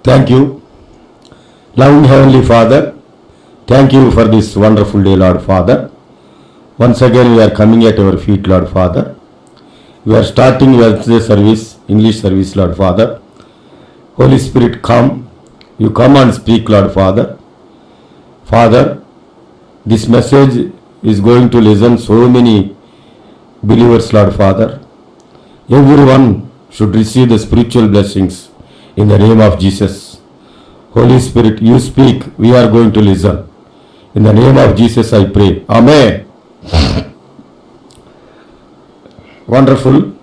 Thank you, loving Heavenly Father. Thank you for this wonderful day, Lord Father. Once again, we are coming at your feet, Lord Father. We are starting Wednesday service, English service, Lord Father. Holy Spirit, come. You come and speak, Lord Father. Father, this message is going to listen so many believers, Lord Father. Everyone should receive the spiritual blessings in the name of Jesus. Holy Spirit, you speak. We are going to listen. In the name of Jesus, I pray. Amen. Wonderful.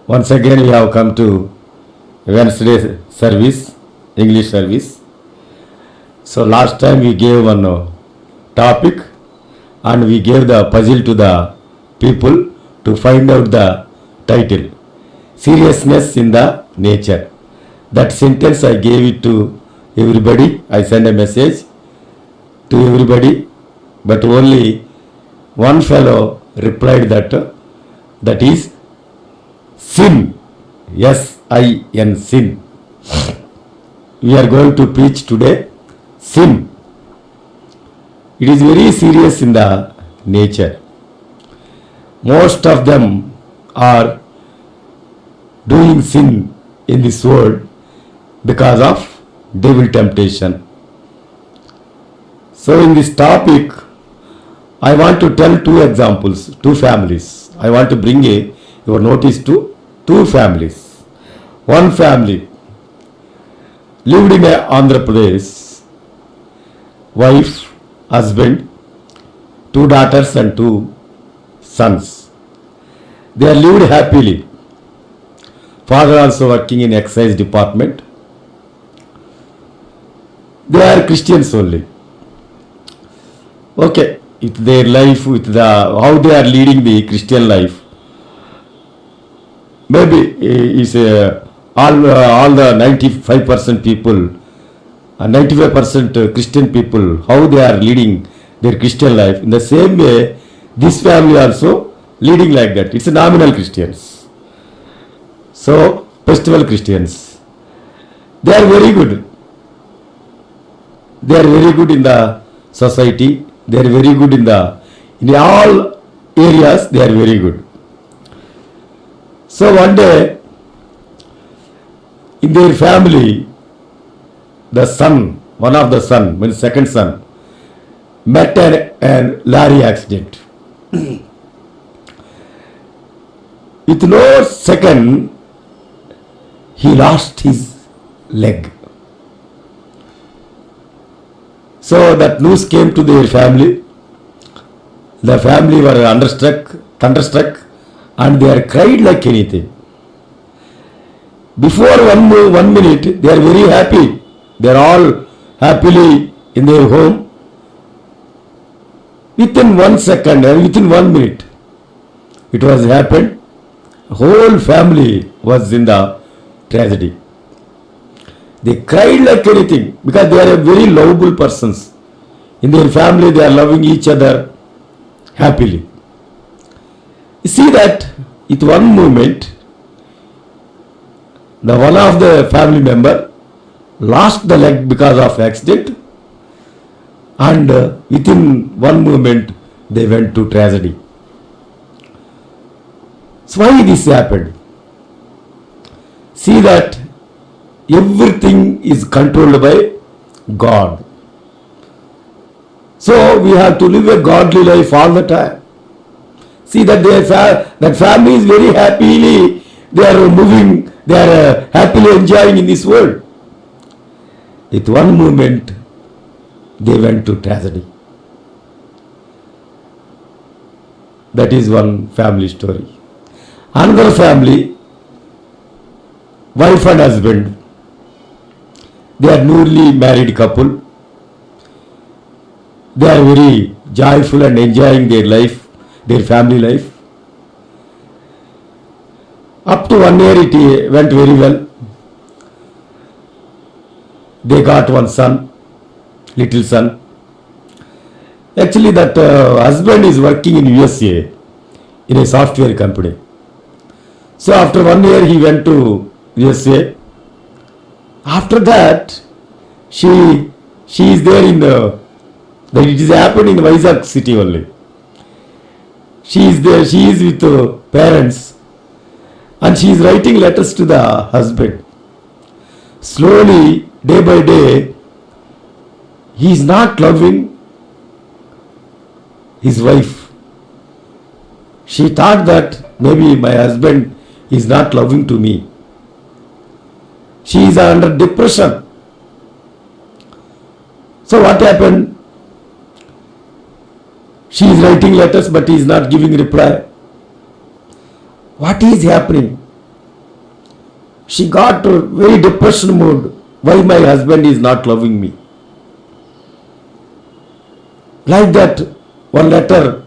Once again, we have come to Wednesday service, English service. So last time we gave one topic and we gave the puzzle to the people to find out the title. Seriousness in the nature. That sentence I gave it to everybody. I sent a message to everybody, but only one fellow replied that is sin. S-I-N, sin. We are going to preach today sin. It is very serious in the nature. Most of them are doing sin in this world because of devil temptation. So in this topic, I want to tell two examples, two families. I want to bring your notice to two families. One family lived in Andhra Pradesh, wife, husband, two daughters and two sons. They lived happily. Father also working in excise department. They are Christians only. Okay, with their life, with the how they are leading the Christian life, maybe is all the 95% people, 95% Christian people, how they are leading their Christian life. In the same way, this family also leading like that. It's nominal Christians. So, festival Christians. They are very good. They are very good in the society. They are very good in all areas. They are very good. So one day, in their family, the son, one of the son, means second son, met an lorry accident. With no second, he lost his leg. So that news came to their family. The family were thunderstruck, and they are cried like anything. Before one minute, they are very happy. They are all happily in their home. Within 1 second, within 1 minute, it was happened. Whole family was in the tragedy. They cried like anything because they are very lovable persons. In their family, they are loving each other happily. You see that with one moment, the one of the family member lost the leg because of accident, and within one moment they went to tragedy. So why this happened? See that everything is controlled by God. So we have to live a godly life all the time. See that that family is very happily, they are moving, they are happily enjoying in this world. With one moment, they went to tragedy. That is one family story. Another family, wife and husband, they are newly married couple. They are very joyful and enjoying their life, their family life. Up to 1 year it went very well. They got one son, little son. Actually that husband is working in USA in a software company. So after 1 year he went to USA After that, she is there in that it is happened in Vizag city only. She is there, she is with parents, and she is writing letters to the husband. Slowly, day by day, he is not loving his wife. She thought that maybe my husband is not loving to me. She is under depression. So what happened? She is writing letters but he is not giving reply. What is happening? She got to very depression mood. Why my husband is not loving me? Like that, one letter.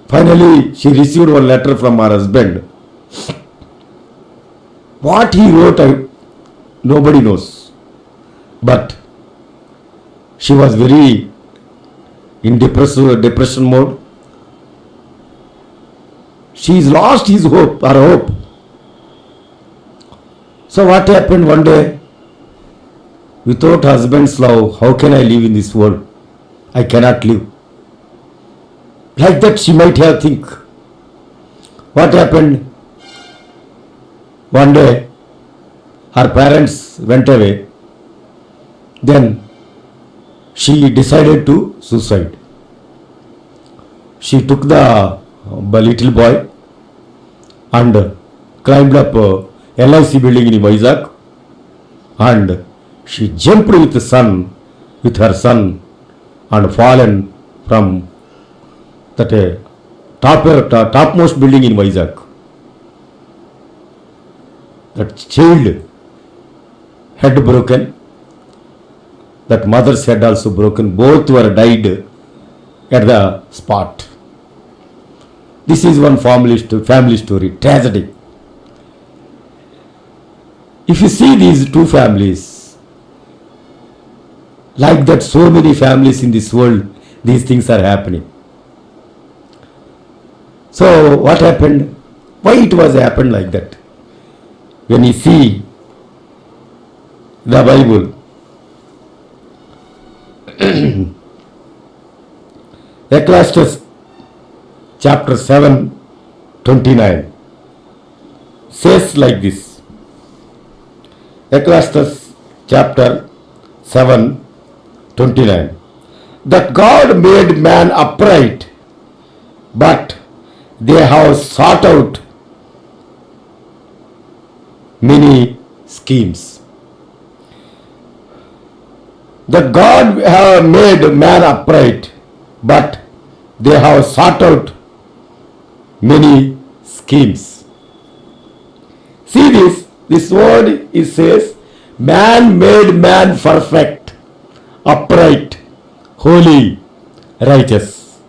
Finally, she received one letter from her husband. What he wrote, nobody knows. But she was very in depression mode. She's lost his hope, her hope. So what happened one day? Without husband's love, how can I live in this world? I cannot live. Like that she might have think. What happened? One day, her parents went away. Then she decided to suicide. She took the little boy and climbed up LIC building in Vizag, and she jumped with her son, and fallen from that topmost building in Vizag. That child head broken, that mother's head also broken, both were died at the spot. This is one family story, tragedy. If you see these two families, like that so many families in this world, these things are happening. So what happened? Why it was happened like that? When you see the Bible, Ecclesiastes chapter 7:29 says like this. Ecclesiastes chapter 7:29, that God made man upright, but they have sought out many schemes. That God have made man upright, but they have sought out many schemes. See this word, it says, man made man perfect, upright, holy, righteous.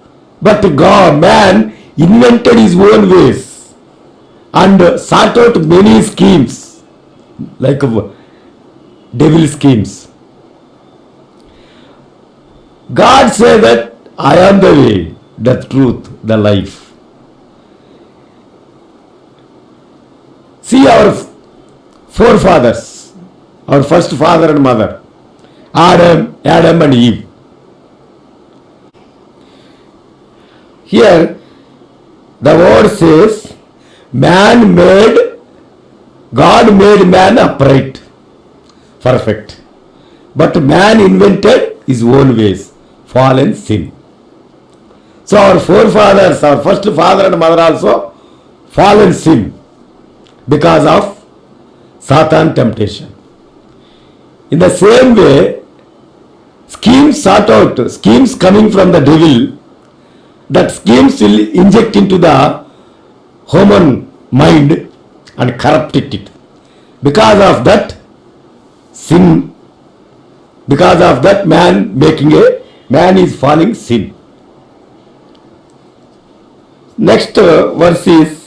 But God, man, invented his own ways and sought out many schemes, like devil schemes. God said that I am the way, the truth, the life. See our forefathers, our first father and mother, Adam and Eve. Here the word says, God made man upright, perfect. But man invented his own ways, fallen sin. So our forefathers, our first father and mother also, fallen sin because of Satan temptation. In the same way, schemes sought out, schemes coming from the devil, that schemes will inject into the human mind and corrupt it. Because of that sin, because of that man is falling sin. Next verse is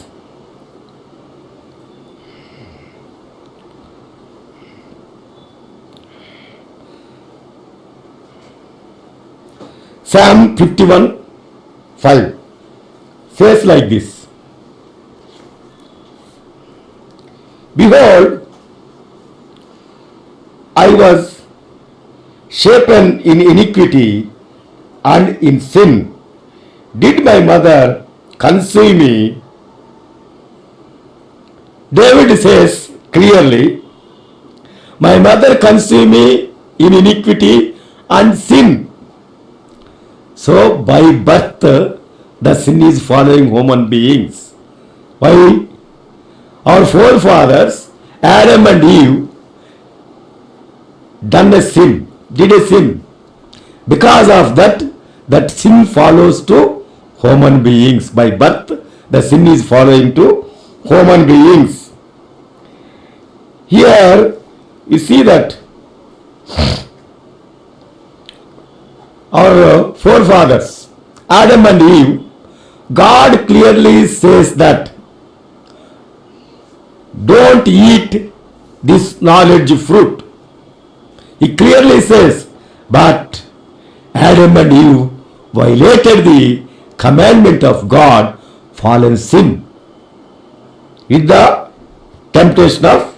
Psalm 51:5 says like this. Behold, I was shapen in iniquity and in sin. Did my mother conceive me? David says clearly, my mother conceived me in iniquity and sin. So by birth, the sin is following human beings. Why? Our forefathers, Adam and Eve, done a sin, did a sin. Because of that, that sin follows to human beings. By birth, the sin is following to human beings. Here, you see that our forefathers, Adam and Eve, God clearly says that don't eat this knowledge fruit. He clearly says, but Adam and Eve violated the commandment of God, fallen sin, with the temptation of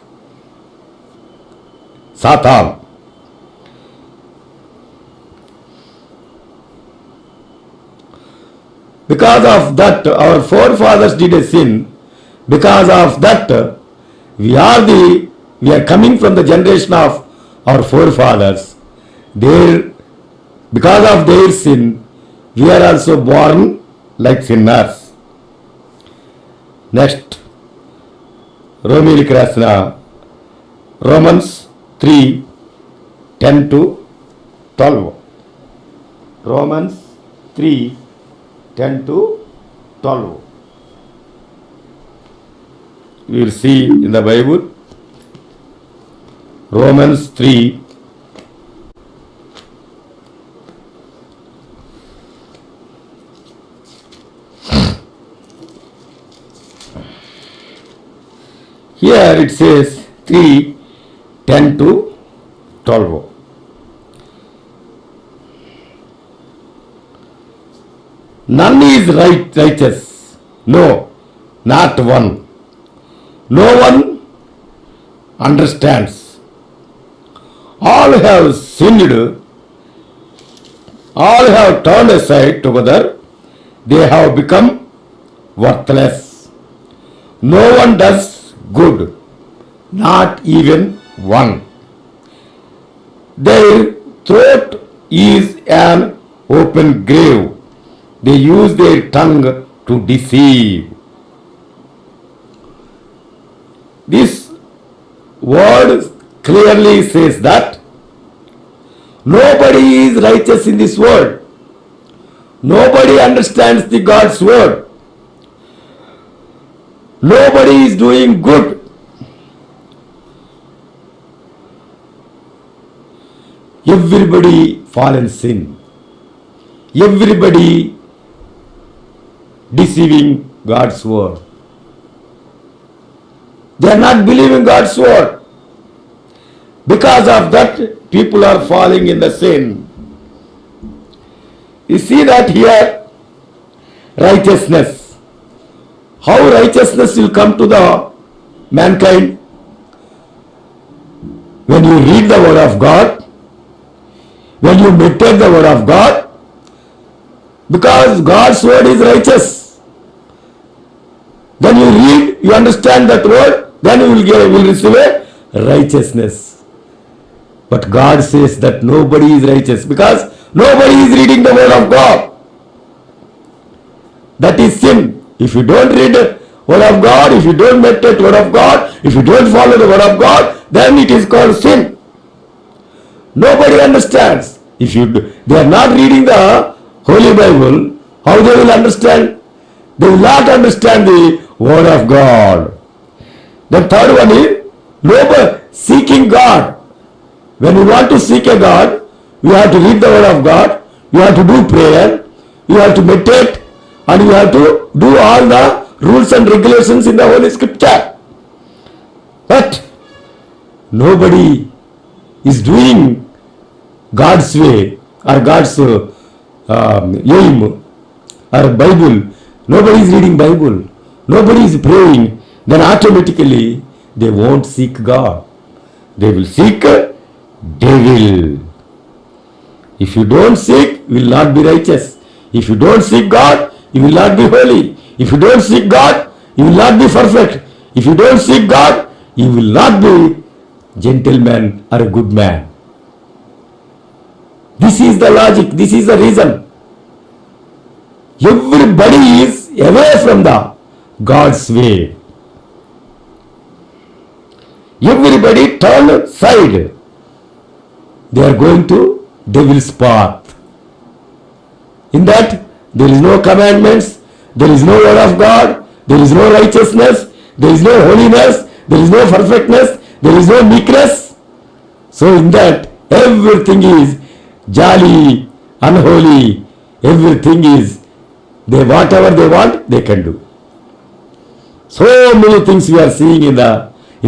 Satan. Because of that, our forefathers did a sin. Because of that, we are coming from the generation of our forefathers. Because of their sin, we are also born like sinners. Next, Romans 3:10 to 12. Romans 3:10 to 12. We will see in the Bible. Romans 3. Here it says 3:10 to 12. None is righteous, no, not one. No one understands. All have sinned, all have turned aside together, they have become worthless. No one does good, not even one. Their throat is an open grave. They use their tongue to deceive. This word clearly says that nobody is righteous in this world. Nobody understands the God's word. Nobody is doing good. Everybody fall in sin. Everybody deceiving God's word. They are not believing God's word. Because of that, people are falling in the sin. You see that here, righteousness. How righteousness will come to the mankind? When you read the word of God, when you meditate the word of God, because God's word is righteous. Then you read, you understand that word, then you will receive a righteousness. But God says that nobody is righteous because nobody is reading the word of God. That is sin. If you don't read the word of God, if you don't meditate the word of God, if you don't follow the word of God, then it is called sin. Nobody understands. They are not reading the Holy Bible, how they will understand? They will not understand the word of God. The third one is seeking God. When you want to seek a God, you have to read the word of God, you have to do prayer, you have to meditate, and you have to do all the rules and regulations in the Holy Scripture. But nobody is doing God's way or God's aim or Bible. Nobody is reading Bible. Nobody is praying. Then automatically they won't seek God. They will seek devil. If you don't seek, you will not be righteous. If you don't seek God, you will not be holy. If you don't seek God, you will not be perfect. If you don't seek God, you will not be gentleman or a good man. This is the logic. This is the reason. Everybody is away from the God's way. Everybody turn aside. They are going to devil's path. In that, there is no commandments, there is no word of God, there is no righteousness, there is no holiness, there is no perfectness, there is no meekness. So in that, everything is jolly, unholy, everything is, whatever they want, they can do. So many things we are seeing in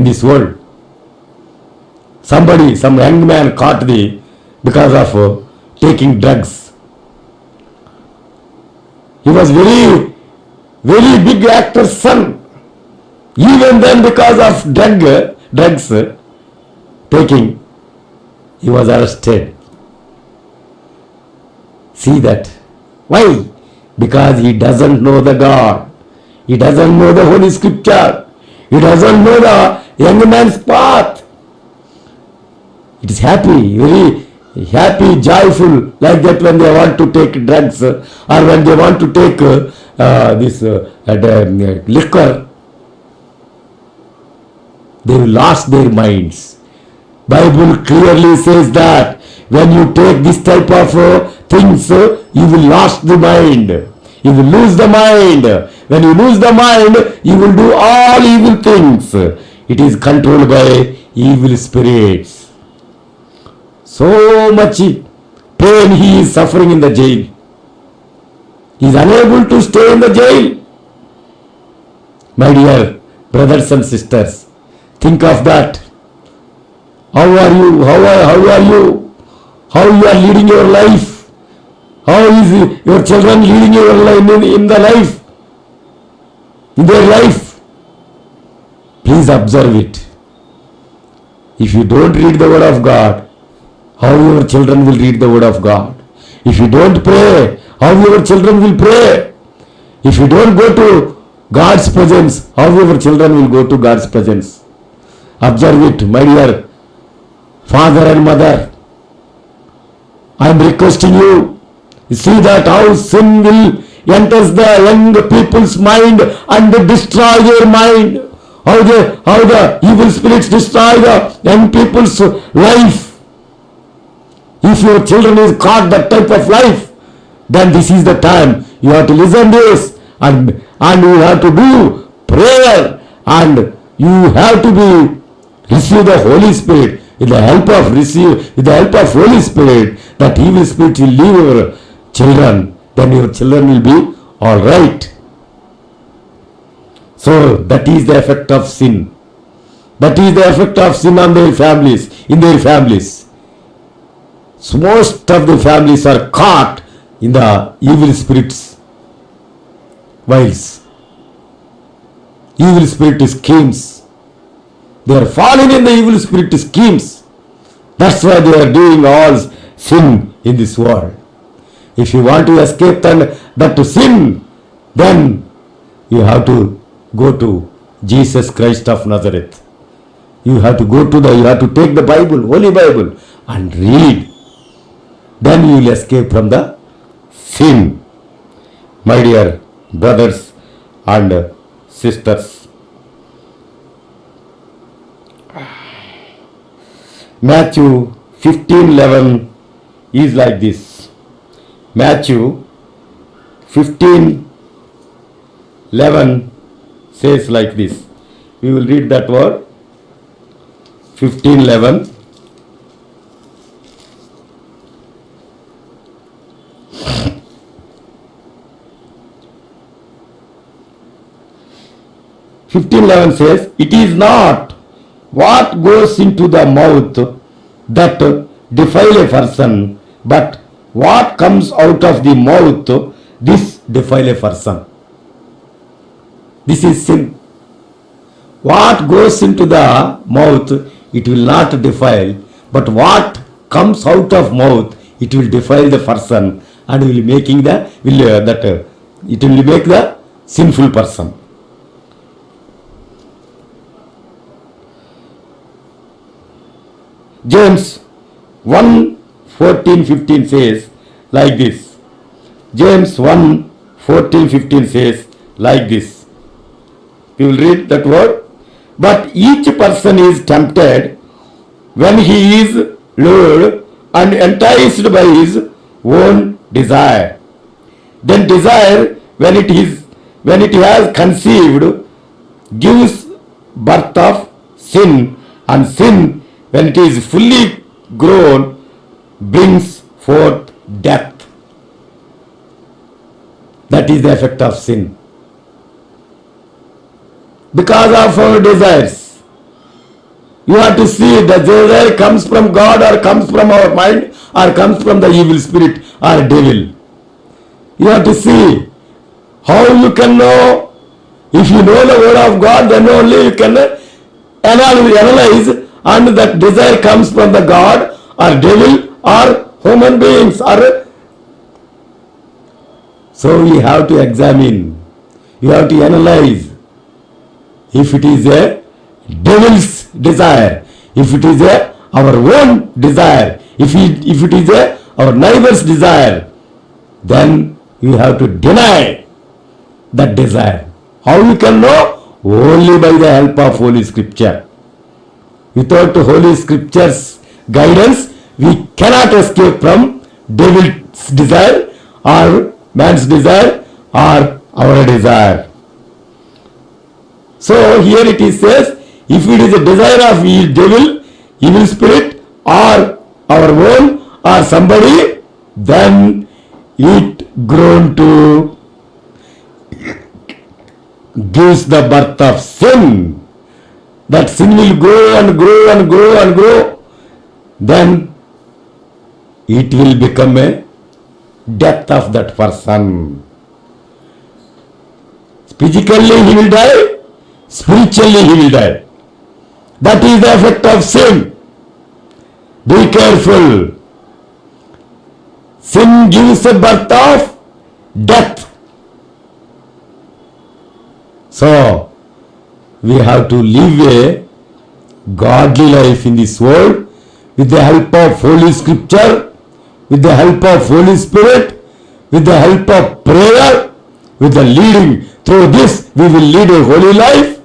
this world. Some young man caught because of taking drugs. He was very, very big actor's son. Even then, because of drugs taking, he was arrested. See that? Why? Because he doesn't know the God. He doesn't know the Holy Scripture. He doesn't know the young man's path. It is happy, very happy, joyful, like that when they want to take drugs or when they want to take liquor. They will lost their minds. Bible clearly says that when you take this type of things, you will lose the mind. You will lose the mind. When you lose the mind, you will do all evil things. It is controlled by evil spirits. So much pain he is suffering in the jail. He is unable to stay in the jail. My dear brothers and sisters, think of that. How are you? How are you? How you are leading your life? How is your children leading your life in the life? In their life? Please observe it. If you don't read the word of God, how your children will read the word of God? If you don't pray, how your children will pray? If you don't go to God's presence, how your children will go to God's presence? Observe it, my dear father and mother. I am requesting you, see that how sin will enters the young people's mind and destroy their mind. How the evil spirits destroy the young people's life. If your children is caught that type of life, then this is the time you have to listen this and you have to do prayer and you have to receive the Holy Spirit. With the help of Holy Spirit, that evil spirit will leave your children, then your children will be all right. So that is the effect of sin. That is the effect of sin on their families, in their families. So most of the families are caught in the evil spirits' wiles. Evil spirit schemes. They are falling in the evil spirit schemes. That's why they are doing all sin in this world. If you want to escape that to sin, then you have to go to Jesus Christ of Nazareth. You have to take the Bible, Holy Bible, and read. Then you will escape from the sin. My dear brothers and sisters, Matthew 15:11 is like this. Matthew 15:11 says like this. We will read that word. 15:11. Says, it is not what goes into the mouth that defile a person, but what comes out of the mouth, this defile a person. This is sin. What goes into the mouth, it will not defile, But what comes out of mouth, it will defile the person and will making the it will make the sinful person. James 1:14-15 says like this. James 1:14-15 says like this. You will read that word. But each person is tempted when he is lured and enticed by his own desire. Then desire, when it has conceived, gives birth of sin, and sin, when it is fully grown, brings forth death. That is the effect of sin. Because of our desires. You have to see the desire comes from God or comes from our mind or comes from the evil spirit or devil. You have to see how you can know. If you know the word of God, then only you can analyze, and that desire comes from the God or devil or human beings. So we have to examine. You have to analyze. If it is a devil's desire, if it is our own desire, if it is our neighbor's desire, then we have to deny that desire. How we can know? Only by the help of Holy Scripture. Without Holy Scripture's guidance, we cannot escape from devil's desire or man's desire or our desire. So here it is says, if it is a desire of devil, evil spirit, or our own, or somebody, then it grown to gives the birth of sin. That sin will grow and grow and grow and grow. Then it will become a death of that person. Physically he will die. Spiritually he will die. That is the effect of sin. Be careful. Sin gives a birth of death. So, we have to live a godly life in this world with the help of Holy Scripture, with the help of Holy Spirit, with the help of prayer, with the leading. Through this we will lead a holy life.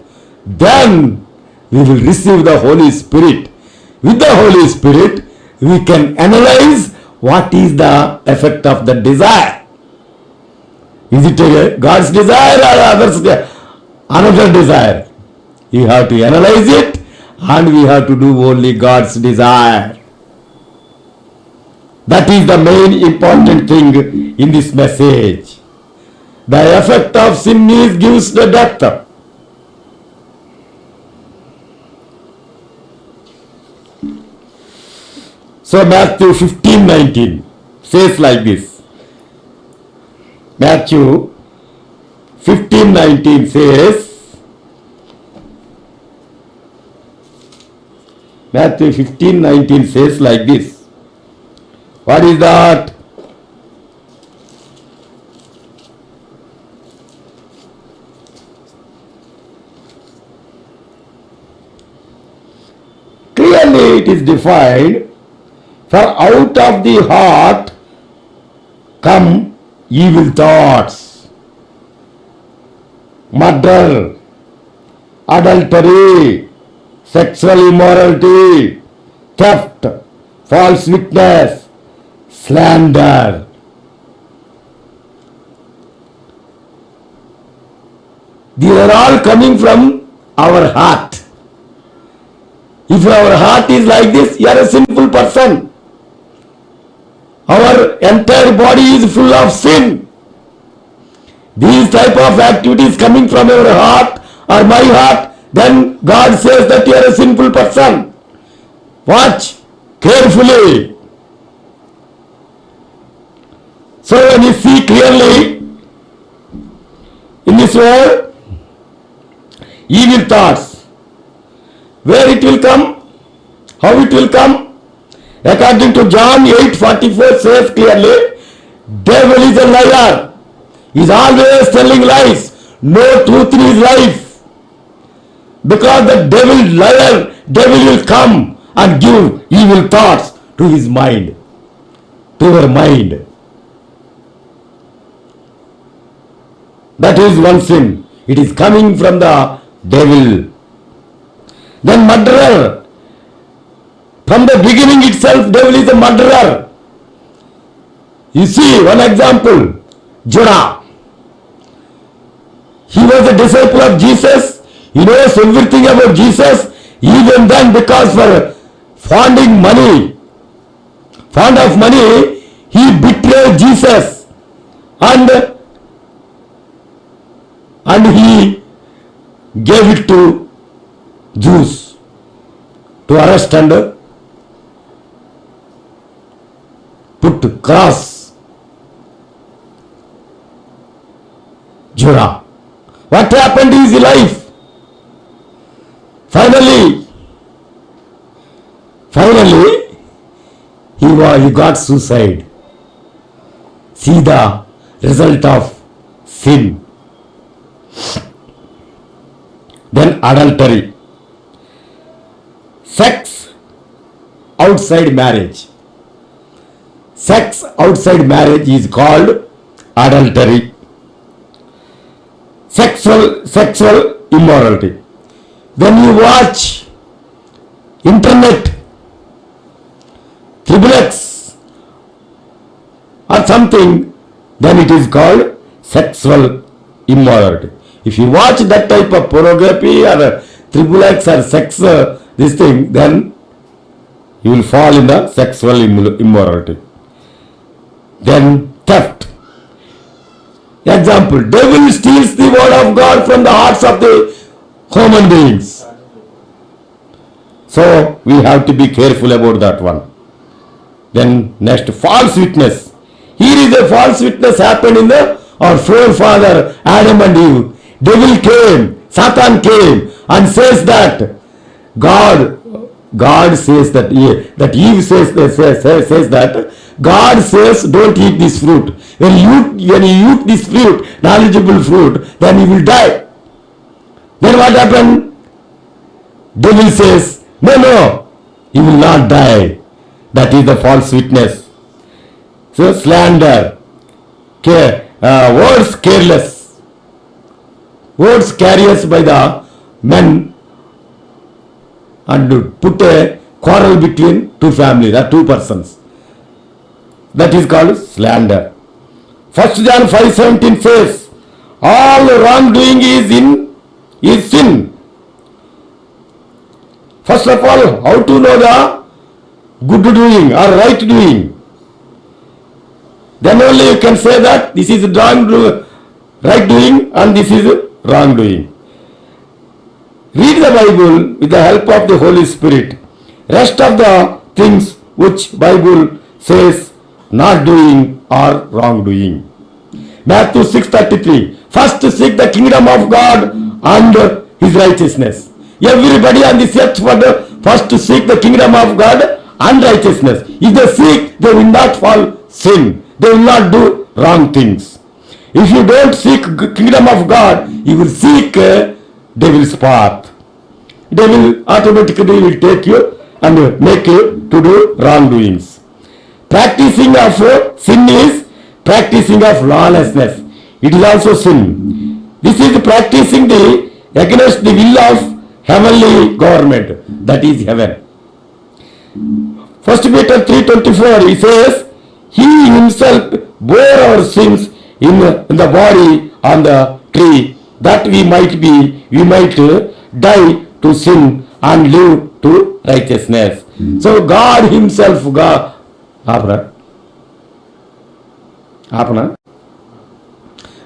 Then we will receive the Holy Spirit. With the Holy Spirit, we can analyze what is the effect of the desire. Is it God's desire or another desire? You have to analyze it, and we have to do only God's desire. That is the main important thing in this message. The effect of sin gives the death. So Matthew 15:19 says like this. Matthew 15:19 says, Matthew 15:19 says like this. What is that? Clearly it is defined. For out of the heart come evil thoughts, murder, adultery, sexual immorality, theft, false witness, slander. These are all coming from our heart. If our heart is like this, you are a sinful person. Our entire body is full of sin. These type of activities coming from our heart or my heart, then God says that you are a sinful person. Watch carefully. So when you see clearly in this world, evil thoughts, where it will come, how it will come, According to John 8:44 says clearly, devil is a liar. He's always telling lies. No truth in his life. Because the devil will come and give evil thoughts to his mind, to your mind. That is one sin. It is coming from the devil. Then murderer. From the beginning itself, devil is a murderer. You see, one example, Judah. He was a disciple of Jesus. He knows everything about Jesus. Even then, because for fond of money, he betrayed Jesus. And he gave it to Jews to arrest and put cross. Judah. What happened in his life? Finally, he got suicide. See the result of sin. Then adultery. Sex outside marriage. Sex outside marriage is called adultery. Sexual immorality. When you watch internet, XXX or something, then it is called sexual immorality. If you watch that type of pornography or XXX or sex, this thing, then you will fall in the sexual immorality. Then theft. Example, devil steals the word of God from the hearts of the human beings. So we have to be careful about that one. Then next, false witness. Here is a false witness happened in our forefather Adam and Eve. Devil came, Satan came and says that God says that Eve says that God says don't eat this fruit. When you eat this fruit, knowledgeable fruit, then you will die. Then what happened? Devil says, no, you will not die. That is the false witness. So slander, words careless, words carriers by the men, and put a quarrel between two families or two persons. That is called slander. 1 John 5:17 says, all wrongdoing is sin. First of all, how to know the good doing or right doing? Then only you can say that this is right doing and this is wrong doing. Read the Bible with the help of the Holy Spirit. Rest of the things which Bible says not doing or wrong doing. Matthew 6:33. First seek the kingdom of God and his righteousness. Everybody on this earth first to seek the kingdom of God and righteousness. If they seek, they will not fall sin. They will not do wrong things. If you don't seek kingdom of God, you will seek devil's path. Devil automatically will take you and make you to do wrongdoings. Practicing of sin is practicing of lawlessness. It is also sin. This is practicing against the will of heavenly government, that is heaven. 1 Peter 3:24, he says, he himself bore our sins in the body on the tree, that we might die to sin and live to righteousness. So God himself,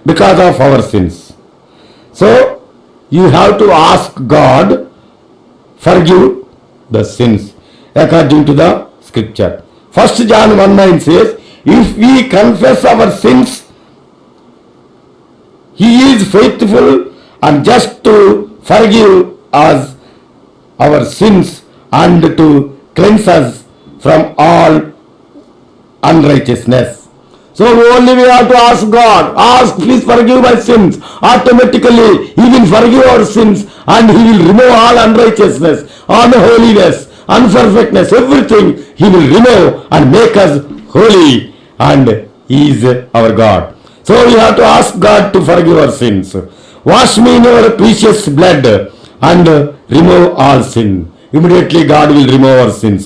because of our sins. So you have to ask God, forgive the sins according to the scripture. 1 John 1:9 says, if we confess our sins, he is faithful and just to forgive us our sins and to cleanse us from all unrighteousness. So only we have to ask God, ask, please forgive my sins. Automatically He will forgive our sins and He will remove all unrighteousness, unholiness, unperfectness, everything He will remove and make us holy, and He is our God. So we have to ask God to forgive our sins. Wash me in your precious blood and remove all sin. Immediately God will remove our sins.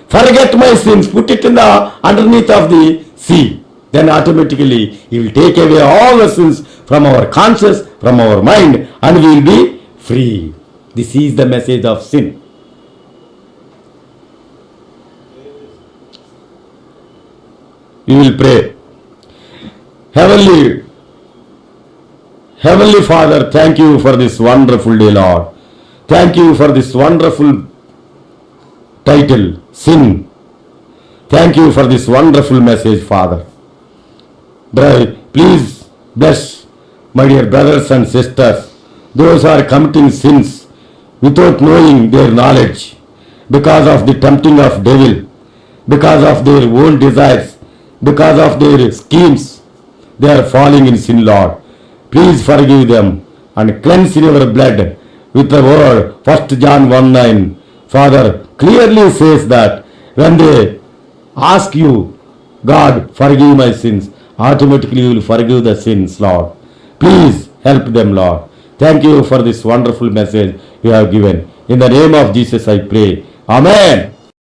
Forget my sins, put it in the underneath of the sea. Then automatically He will take away all the sins from our conscience, from our mind, and we will be free. This is the message of sin. We will pray. Heavenly Father, thank you for this wonderful day, Lord. Thank you for this wonderful title, Sin. Thank you for this wonderful message, Father. Please bless my dear brothers and sisters, those who are committing sins without knowing their knowledge, because of the tempting of devil, because of their own desires, because of their schemes, they are falling in sin, Lord. Please forgive them and cleanse in your blood with the word. 1 John 1:9. Father clearly says that when they ask you, God, forgive my sins, automatically you will forgive the sins, Lord. Please help them, Lord. Thank you for this wonderful message you have given. In the name of Jesus I pray. Amen.